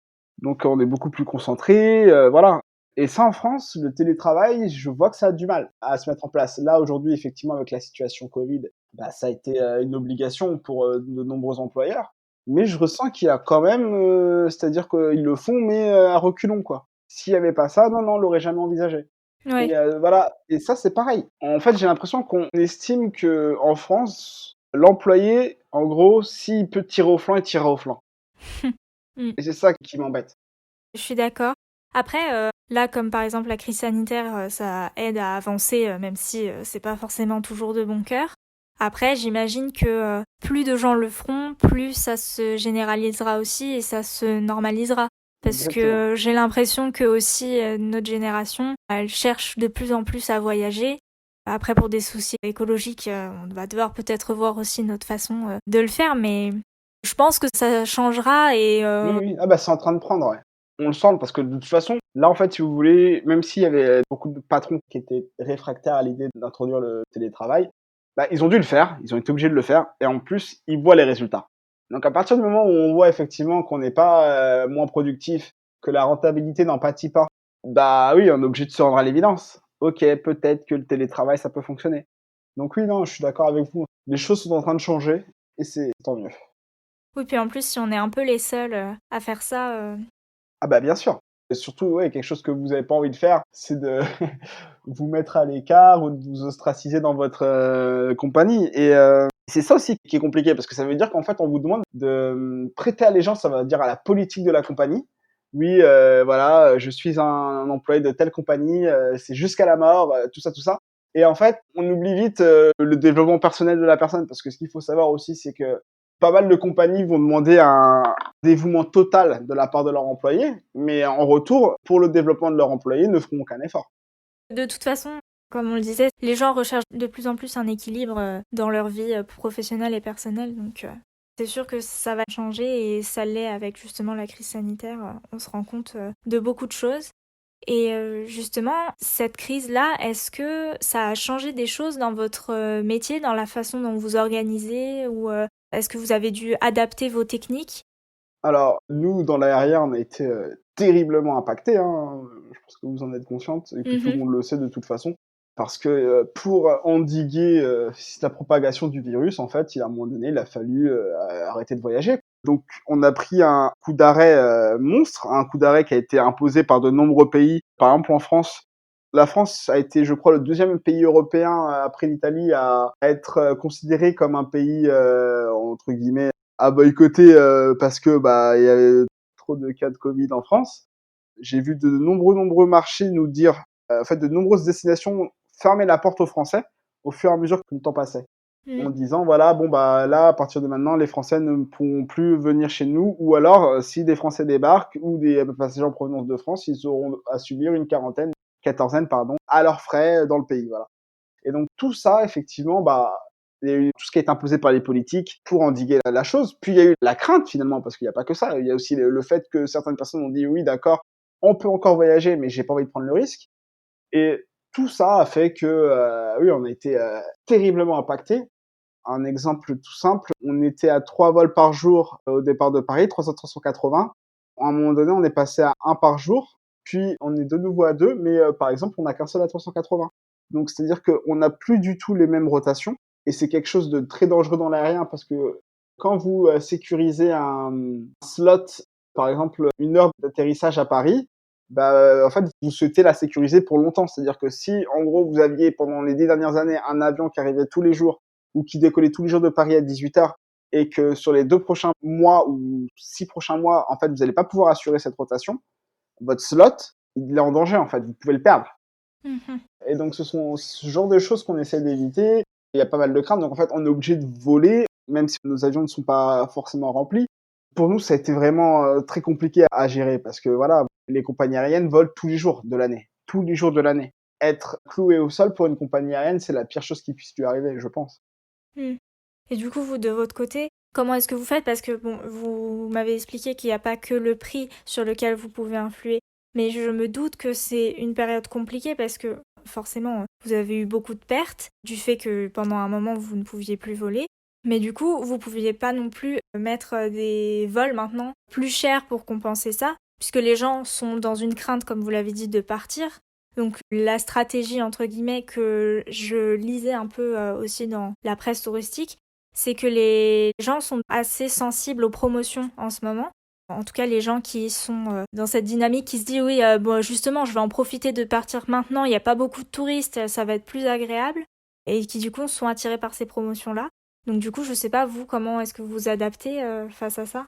Donc on est beaucoup plus concentré, voilà. Et ça, en France, le télétravail, je vois que ça a du mal à se mettre en place. Là, aujourd'hui, effectivement, avec la situation Covid, bah, ça a été une obligation pour de nombreux employeurs. Mais je ressens qu'il y a quand même, c'est-à-dire qu'ils le font, mais à reculons, quoi. S'il y avait pas ça, non, non, on l'aurait jamais envisagé. Ouais. Et voilà. Et ça, c'est pareil. En fait, j'ai l'impression qu'on estime que en France, l'employé, en gros, s'il peut tirer au flanc, il tirera au flanc. Mm. Et c'est ça qui m'embête. Je suis d'accord. Après, là, comme par exemple la crise sanitaire, ça aide à avancer, même si c'est pas forcément toujours de bon cœur. Après, j'imagine que plus de gens le feront, plus ça se généralisera aussi et ça se normalisera. Parce que Exactement. j'ai l'impression que aussi notre génération, elle cherche de plus en plus à voyager. Après, pour des soucis écologiques, on va devoir peut-être revoir aussi notre façon de le faire, mais je pense que ça changera et Oui, oui. Ah bah, c'est en train de prendre, ouais. On le sent parce que de toute façon, là, en fait, si vous voulez, même s'il y avait beaucoup de patrons qui étaient réfractaires à l'idée d'introduire le télétravail, bah, ils ont dû le faire, ils ont été obligés de le faire et en plus, ils voient les résultats. Donc à partir du moment où on voit effectivement qu'on n'est pas, moins productif, que la rentabilité n'en pâtit pas, bah, oui, on est obligé de se rendre à l'évidence. OK, peut-être que le télétravail, ça peut fonctionner. Donc oui, non, je suis d'accord avec vous. Les choses sont en train de changer et c'est tant mieux. oui, puis en plus, si on est un peu les seuls à faire ça, Ah bah, bien sûr. Et surtout, ouais, quelque chose que vous avez pas envie de faire, c'est de vous mettre à l'écart ou de vous ostraciser dans votre, compagnie et c'est ça aussi qui est compliqué parce que ça veut dire qu'en fait, on vous demande de, prêter allégeance, ça va dire à la politique de la compagnie. Oui, voilà, je suis un employé de telle compagnie, c'est jusqu'à la mort, tout ça et en fait, on oublie vite, le développement personnel de la personne parce que ce qu'il faut savoir aussi, c'est que pas mal de compagnies vont demander un dévouement total de la part de leurs employés, mais en retour, pour le développement de leurs employés, ne feront aucun effort. de toute façon, comme on le disait, les gens recherchent de plus en plus un équilibre dans leur vie professionnelle et personnelle, donc c'est sûr que ça va changer et ça l'est avec justement la crise sanitaire. On se rend compte de beaucoup de choses. Et justement, cette crise-là, est-ce que ça a changé des choses dans votre métier, dans la façon dont vous organisez, ou est-ce que vous avez dû adapter vos techniques? Alors, nous, dans l'aérien, on a été terriblement impactés, hein, je pense que vous en êtes consciente, et puis tout le Mhm. monde le sait de toute façon, parce que pour endiguer la propagation du virus, en fait, il y a un moment donné, il a fallu arrêter de voyager. Donc, on a pris un coup d'arrêt monstre, un coup d'arrêt qui a été imposé par de nombreux pays. Par exemple, en France, la France a été, je crois, le deuxième pays européen après l'Italie à être considéré comme un pays entre guillemets à boycotter parce que bah il y avait trop de cas de Covid en France. J'ai vu de nombreux marchés nous dire, en fait, de nombreuses destinations fermer la porte aux Français au fur et à mesure que le temps passait, en Mhm. disant voilà bon bah là à partir de maintenant les Français ne pourront plus venir chez nous ou alors si des Français débarquent ou des passagers en provenance de France, ils auront à subir une quatorzaine pardon, à leurs frais dans le pays voilà. Et donc tout ça, effectivement, il y a eu tout ce qui a été imposé par les politiques pour endiguer la chose. Puis il y a eu la crainte finalement, parce qu'il n'y a pas que ça. Il y a aussi le fait que certaines personnes ont dit oui, d'accord, on peut encore voyager, mais j'ai pas envie de prendre le risque. Et tout ça a fait que, oui, on a été terriblement impacté. Un exemple tout simple, on était à 3 vols par jour au départ de Paris, 380. À un moment donné, on est passé à un par jour, puis on est de nouveau à 2, mais par exemple, on n'a qu'un seul à 380. Donc c'est-à-dire qu'on n'a plus du tout les mêmes rotations, et c'est quelque chose de très dangereux dans l'aérien, parce que quand vous sécurisez un slot, par exemple une heure d'atterrissage à Paris, en fait, vous souhaitez la sécuriser pour longtemps. C'est-à-dire que si, en gros, vous aviez pendant les 10 dernières années un avion qui arrivait tous les jours ou qui décollait tous les jours de Paris à 18h et que sur les 2 prochains mois ou 6 prochains mois, en fait, vous n'allez pas pouvoir assurer cette rotation, votre slot, il est en danger, en fait. Vous pouvez le perdre. Mhm. Et donc, ce sont ce genre de choses qu'on essaie d'éviter. Il y a pas mal de craintes. Donc, en fait, on est obligé de voler, même si nos avions ne sont pas forcément remplis. Pour nous, ça a été vraiment très compliqué à gérer parce que, voilà, les compagnies aériennes volent tous les jours de l'année. Tous les jours de l'année. Être cloué au sol pour une compagnie aérienne, c'est la pire chose qui puisse lui arriver, je pense. Mm. Et du coup, vous, de votre côté, comment est-ce que vous faites? Parce que bon, vous m'avez expliqué qu'il n'y a pas que le prix sur lequel vous pouvez influer, mais je me doute que c'est une période compliquée parce que forcément, vous avez eu beaucoup de pertes du fait que pendant un moment, vous ne pouviez plus voler. Mais du coup, vous ne pouviez pas non plus mettre des vols maintenant plus chers pour compenser ça, puisque les gens sont dans une crainte, comme vous l'avez dit, de partir. Donc la stratégie, entre guillemets, que je lisais un peu aussi dans la presse touristique, c'est que les gens sont assez sensibles aux promotions en ce moment. En tout cas, les gens qui sont dans cette dynamique, qui se disent oui, bon, justement, je vais en profiter de partir maintenant, il n'y a pas beaucoup de touristes, ça va être plus agréable, et qui du coup sont attirés par ces promotions-là. Donc du coup, je sais pas, vous, comment est-ce que vous vous adaptez face à ça?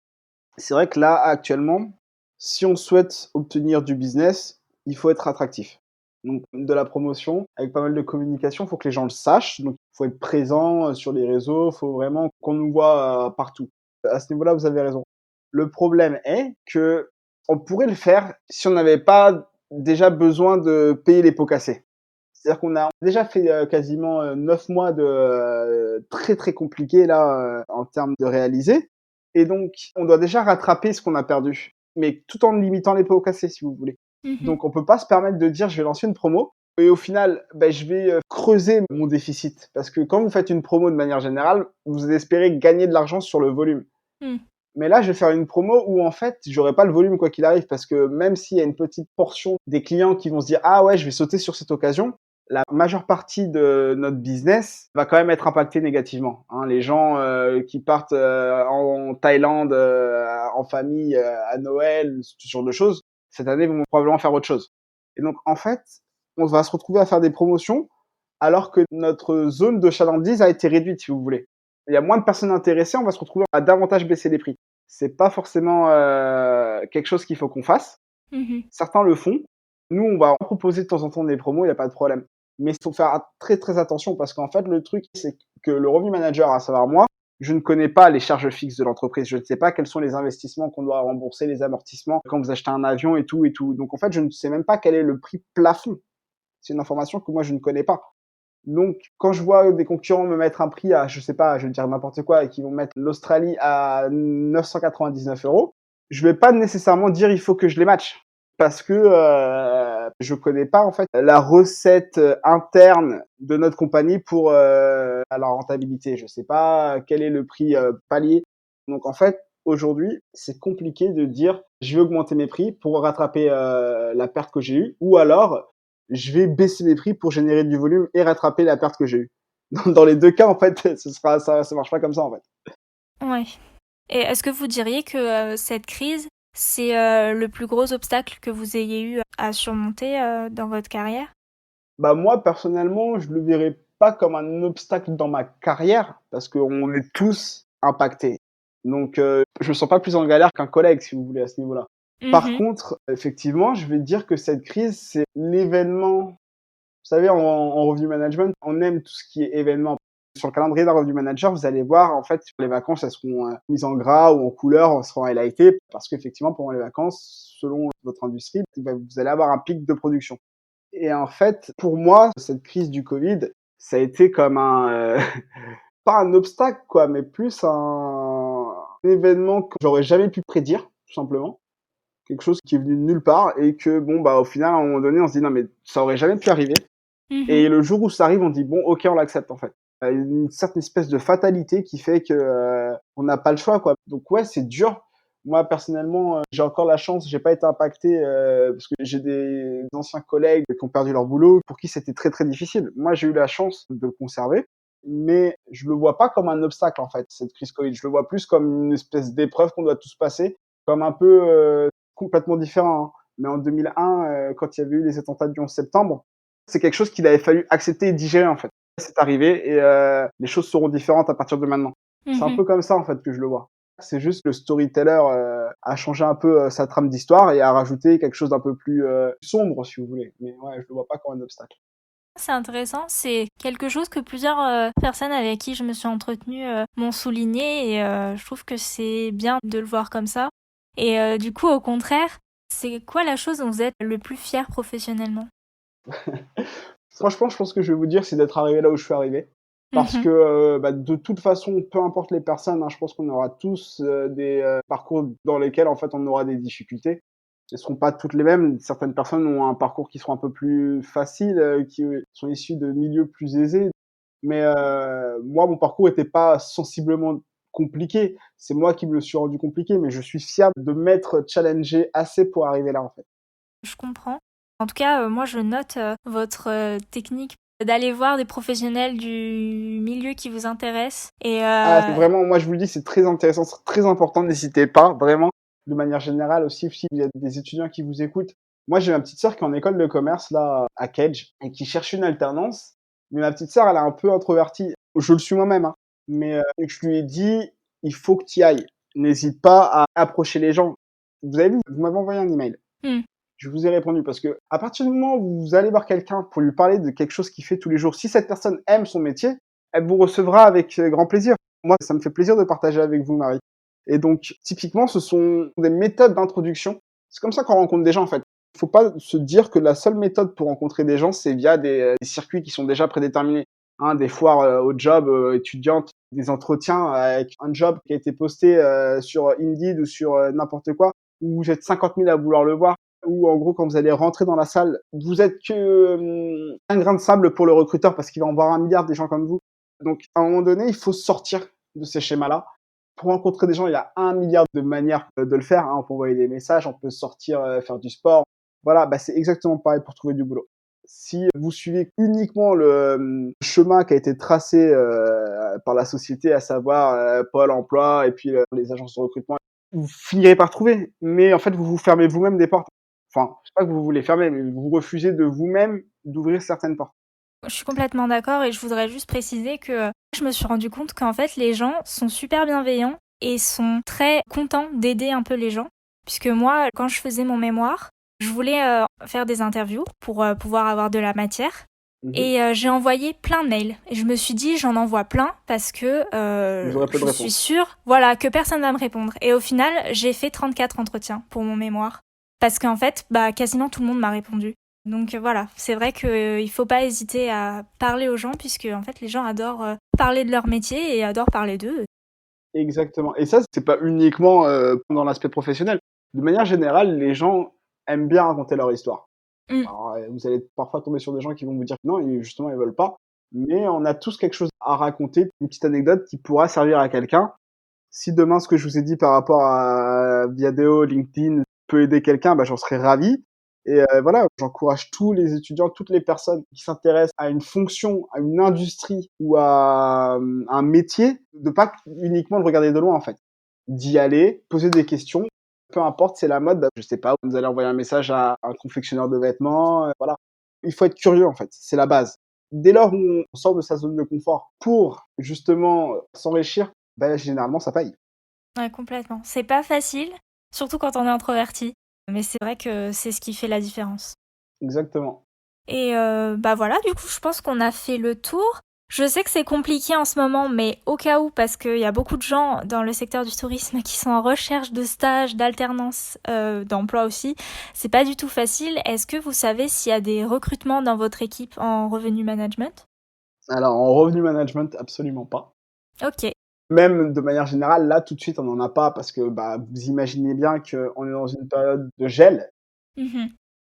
C'est vrai que là, actuellement, si on souhaite obtenir du business, il faut être attractif. Donc, de la promotion, avec pas mal de communication, il faut que les gens le sachent. Donc, il faut être présent sur les réseaux, il faut vraiment qu'on nous voit partout. À ce niveau-là, vous avez raison. Le problème est que on pourrait le faire si on n'avait pas déjà besoin de payer les pots cassés. C'est-à-dire qu'on a déjà fait quasiment 9 mois de très très compliqués là en termes de réaliser. Et donc, on doit déjà rattraper ce qu'on a perdu, mais tout en limitant les pots cassés, si vous voulez. Mhm. Donc, on peut pas se permettre de dire je vais lancer une promo et au final, je vais creuser mon déficit. Parce que quand vous faites une promo de manière générale, vous espérez gagner de l'argent sur le volume. Mm. Mais là, je vais faire une promo où en fait, j'aurai pas le volume quoi qu'il arrive, parce que même s'il y a une petite portion des clients qui vont se dire ah ouais, je vais sauter sur cette occasion, la majeure partie de notre business va quand même être impactée négativement. Hein. Les gens qui partent en Thaïlande en famille à Noël, ce genre de choses, cette année vont probablement faire autre chose. Et donc en fait, on va se retrouver à faire des promotions alors que notre zone de chalandise a été réduite, si vous voulez. Il y a moins de personnes intéressées, on va se retrouver à davantage baisser les prix. C'est pas forcément quelque chose qu'il faut qu'on fasse. Mhm. Certains le font. Nous, on va en proposer de temps en temps des promos, il n'y a pas de problème. Mais il faut faire très très attention parce qu'en fait, le truc, c'est que le revenu manager, à savoir moi, je ne connais pas les charges fixes de l'entreprise. Je ne sais pas quels sont les investissements qu'on doit rembourser, les amortissements, quand vous achetez un avion et tout et tout. Donc en fait, je ne sais même pas quel est le prix plafond. C'est une information que moi, je ne connais pas. Donc, quand je vois des concurrents me mettre un prix à, je sais pas, je vais dire n'importe quoi, et qui vont mettre l'Australie à 999 €, je vais pas nécessairement dire il faut que je les matche. Parce que je connais pas en fait la recette interne de notre compagnie pour la rentabilité. Je sais pas quel est le prix palier. Donc en fait, aujourd'hui, c'est compliqué de dire je vais augmenter mes prix pour rattraper la perte que j'ai eue, ou alors je vais baisser mes prix pour générer du volume et rattraper la perte que j'ai eue. Dans les deux cas, en fait, ça marche pas comme ça, en fait. Ouais. Et est-ce que vous diriez que cette crise, c'est le plus gros obstacle que vous ayez eu à surmonter dans votre carrière? Moi, personnellement, je le verrais pas comme un obstacle dans ma carrière parce qu'on est tous impactés. Donc, je me sens pas plus en galère qu'un collègue, si vous voulez, à ce niveau-là. Par Mhm. contre, effectivement, je vais dire que cette crise, c'est l'événement. Vous savez, en revenu management, on aime tout ce qui est événement. Sur le calendrier d'un revenu manager, vous allez voir, en fait, les vacances, elles seront mises en gras ou en couleur, elles seront highlightées, parce qu'effectivement, pendant les vacances, selon votre industrie, vous allez avoir un pic de production. Et en fait, pour moi, cette crise du Covid, ça a été comme pas un obstacle quoi, mais plus un événement que j'aurais jamais pu prédire, tout simplement. Quelque chose qui est venu de nulle part et que bon, bah, au final, à un moment donné, on se dit: «Non mais ça aurait jamais pu arriver». Mmh. Et le jour où ça arrive, on dit: «Bon, OK, on l'accepte, en fait». Une certaine espèce de fatalité qui fait que, on n'a pas le choix, quoi. Donc ouais, c'est dur. Moi, personnellement, j'ai encore la chance, j'ai pas été impacté, parce que j'ai des anciens collègues qui ont perdu leur boulot, pour qui c'était très, très difficile. Moi, j'ai eu la chance de le conserver, mais je le vois pas comme un obstacle, en fait, cette crise Covid. Je le vois plus comme une espèce d'épreuve qu'on doit tous passer, comme un peu, complètement différent, hein. Mais en 2001, quand il y avait eu les attentats du 11 septembre, c'est quelque chose qu'il avait fallu accepter et digérer, en fait. C'est arrivé et les choses seront différentes à partir de maintenant. C'est un Mmh. peu comme ça, en fait, que je le vois. C'est juste le storyteller, a changé un peu, sa trame d'histoire et a rajouté quelque chose d'un peu plus, sombre, si vous voulez. Mais ouais, je le vois pas comme un obstacle. C'est intéressant, c'est quelque chose que plusieurs personnes avec qui je me suis entretenue m'ont souligné et je trouve que c'est bien de le voir comme ça. Et du coup, au contraire, c'est quoi la chose dont vous êtes le plus fier professionnellement? Franchement, je pense que je vais vous dire, c'est d'être arrivé là où je suis arrivé. Parce Mhm. que, bah, de toute façon, peu importe les personnes, hein, je pense qu'on aura tous, des, parcours dans lesquels, en fait, on aura des difficultés. Elles seront pas toutes les mêmes. Certaines personnes ont un parcours qui seront un peu plus facile, qui, sont issus de milieux plus aisés. Mais, moi, mon parcours était pas sensiblement compliqué. C'est moi qui me le suis rendu compliqué, mais je suis fier de m'être challengé assez pour arriver là, en fait. Je comprends. En tout cas, moi, je note votre technique d'aller voir des professionnels du milieu qui vous intéressent. Et Ah, c'est vraiment, moi je vous le dis, c'est très intéressant, c'est très important, n'hésitez pas, vraiment. De manière générale aussi, si vous avez des étudiants qui vous écoutent. Moi, j'ai ma petite sœur qui est en école de commerce, là, à Cage, et qui cherche une alternance. Mais ma petite sœur, elle est un peu introvertie. Je le suis moi-même, hein. Mais, je lui ai dit: «Il faut que tu y ailles. N'hésite pas à approcher les gens». Vous avez vu, vous m'avez envoyé un email. hmm, Je vous ai répondu parce que à partir du moment où vous allez voir quelqu'un pour lui parler de quelque chose qu'il fait tous les jours, si cette personne aime son métier, elle vous recevra avec grand plaisir. Moi, ça me fait plaisir de partager avec vous, Marie. Et donc, typiquement, ce sont des méthodes d'introduction. C'est comme ça qu'on rencontre des gens, en fait. Il faut pas se dire que la seule méthode pour rencontrer des gens, c'est via des circuits qui sont déjà prédéterminés. Hein, des foires au job étudiantes, des entretiens avec un job qui a été posté sur Indeed ou sur n'importe quoi, où vous êtes 50 000 à vouloir le voir, où en gros, quand vous allez rentrer dans la salle, vous êtes que un grain de sable pour le recruteur parce qu'il va en voir 1 milliard des gens comme vous. Donc, à un moment donné, il faut sortir de ces schémas-là. Pour rencontrer des gens, il y a 1 milliard de manières de le faire, hein. On peut envoyer des messages, on peut sortir, faire du sport. Voilà, bah, c'est exactement pareil pour trouver du boulot. Si vous suivez uniquement le chemin qui a été tracé par la société, à savoir Pôle emploi et puis les agences de recrutement, vous finirez par trouver. Mais en fait, vous vous fermez vous-même des portes. Enfin, je sais pas que vous voulez fermer, mais vous refusez de vous-même d'ouvrir certaines portes. je suis complètement d'accord et je voudrais juste préciser que je me suis rendu compte qu'en fait, les gens sont super bienveillants et sont très contents d'aider un peu les gens. Puisque moi, quand je faisais mon mémoire, je voulais faire des interviews pour pouvoir avoir de la matière. Mmh. Et j'ai envoyé plein de mails. Et je me suis dit, j'en envoie plein parce que Vous aurez peu de je suis réponses. sûre, voilà, que personne va me répondre. Et au final, j'ai fait 34 entretiens pour mon mémoire. Parce qu'en fait, bah, quasiment tout le monde m'a répondu. Donc voilà, c'est vrai qu'il faut pas hésiter à parler aux gens puisque en fait, les gens adorent parler de leur métier et adorent parler d'eux. Exactement. Et ça, c'est pas uniquement dans l'aspect professionnel. De manière générale, les gens aiment bien raconter leur histoire. Mm. Alors, vous allez parfois tomber sur des gens qui vont vous dire que non, et justement, ils veulent pas. Mais on a tous quelque chose à raconter, une petite anecdote qui pourra servir à quelqu'un. Si demain, ce que je vous ai dit par rapport à Viadeo, LinkedIn peut aider quelqu'un, bah, j'en serais ravi. Et voilà, j'encourage tous les étudiants, toutes les personnes qui s'intéressent à une fonction, à une industrie ou à un métier, de pas uniquement le regarder de loin, en fait. D'y aller, poser des questions, peu importe, c'est la mode, bah, je sais pas, vous allez envoyer un message à un confectionneur de vêtements, voilà. Il faut être curieux, en fait, c'est la base. Dès lors où on sort de sa zone de confort pour justement s'enrichir, bah, généralement ça paye. Ouais, complètement. C'est pas facile, surtout quand on est introverti. Mais c'est vrai que c'est ce qui fait la différence. Exactement. Et bah voilà, du coup, je pense qu'on a fait le tour. Je sais que c'est compliqué en ce moment, mais au cas où, parce qu'il y a beaucoup de gens dans le secteur du tourisme qui sont en recherche de stage, d'alternance, d'emploi aussi, c'est pas du tout facile. Est-ce que vous savez s'il y a des recrutements dans votre équipe en revenu management? Alors en revenu management, absolument pas. Ok. Même de manière générale, là, tout de suite, on n'en a pas parce que, bah, vous imaginez bien qu'on est dans une période de gel, Mhm.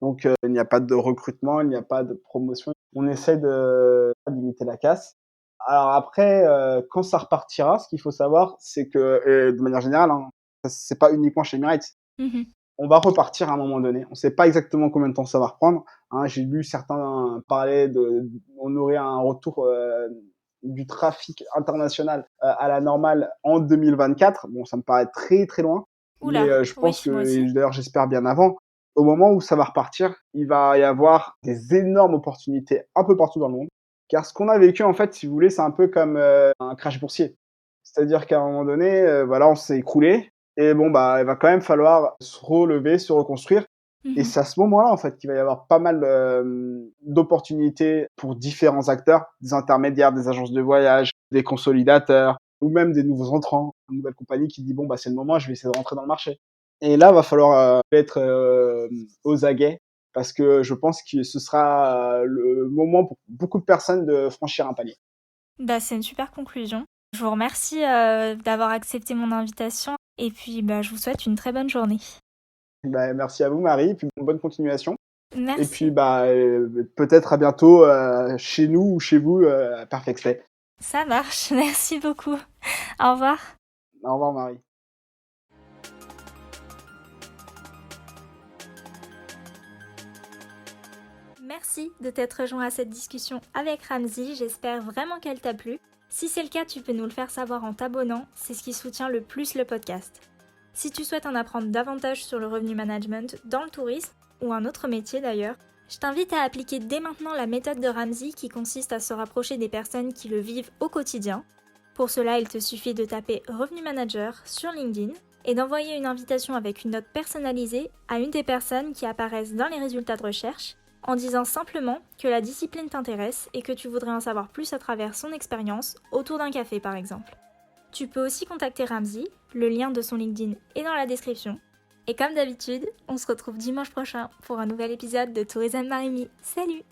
donc il n'y a pas de recrutement, il n'y a pas de promotion. On essaie de limiter la casse. Alors après, quand ça repartira, ce qu'il faut savoir, c'est que et de manière générale, hein, ça c'est pas uniquement chez Emirates, Mhm. on va repartir à un moment donné. On ne sait pas exactement combien de temps ça va reprendre, hein. J'ai lu certains parler de on aurait un retour, du trafic international, à la normale en 2024. Bon, ça me paraît très, très loin, mais Oula, je pense oui, que moi aussi. et d'ailleurs j'espère bien avant. Au moment où ça va repartir, il va y avoir des énormes opportunités un peu partout dans le monde. Car ce qu'on a vécu en fait, si vous voulez, c'est un peu comme, un crash boursier. C'est-à-dire qu'à un moment donné, voilà, on s'est écroulé et bon, bah, il va quand même falloir se relever, se reconstruire et Mhm. c'est à ce moment-là, en fait, qu'il va y avoir pas mal, d'opportunités pour différents acteurs, des intermédiaires, des agences de voyage, des consolidateurs ou même des nouveaux entrants, une nouvelle compagnie qui dit: «Bon, bah, c'est le moment, je vais essayer de rentrer dans le marché» et là, va falloir, être, aux aguets parce que je pense que ce sera, le moment pour beaucoup de personnes de franchir un palier. Bah, c'est une super conclusion. Je vous remercie d'avoir accepté mon invitation et puis bah, je vous souhaite une très bonne journée. Bah, merci à vous Marie et puis bonne continuation et puis, Merci, bah, peut-être à bientôt, chez nous ou chez vous, à Perfect Stay. ça marche, merci beaucoup. Au revoir. Au revoir Marie. Merci de t'être rejoint à cette discussion avec Ramzy, j'espère vraiment qu'elle t'a plu. Si c'est le cas, tu peux nous le faire savoir en t'abonnant, c'est ce qui soutient le plus le podcast. Si tu souhaites en apprendre davantage sur le revenu management dans le tourisme, ou un autre métier d'ailleurs, je t'invite à appliquer dès maintenant la méthode de Ramzy qui consiste à se rapprocher des personnes qui le vivent au quotidien. Pour cela, il te suffit de taper Revenu Manager sur LinkedIn et d'envoyer une invitation avec une note personnalisée à une des personnes qui apparaissent dans les résultats de recherche en disant simplement que la discipline t'intéresse et que tu voudrais en savoir plus à travers son expérience autour d'un café par exemple. Tu peux aussi contacter Ramzy, le lien de son LinkedIn est dans la description. Et comme d'habitude, on se retrouve dimanche prochain pour un nouvel épisode de Tourism Marimi. Salut!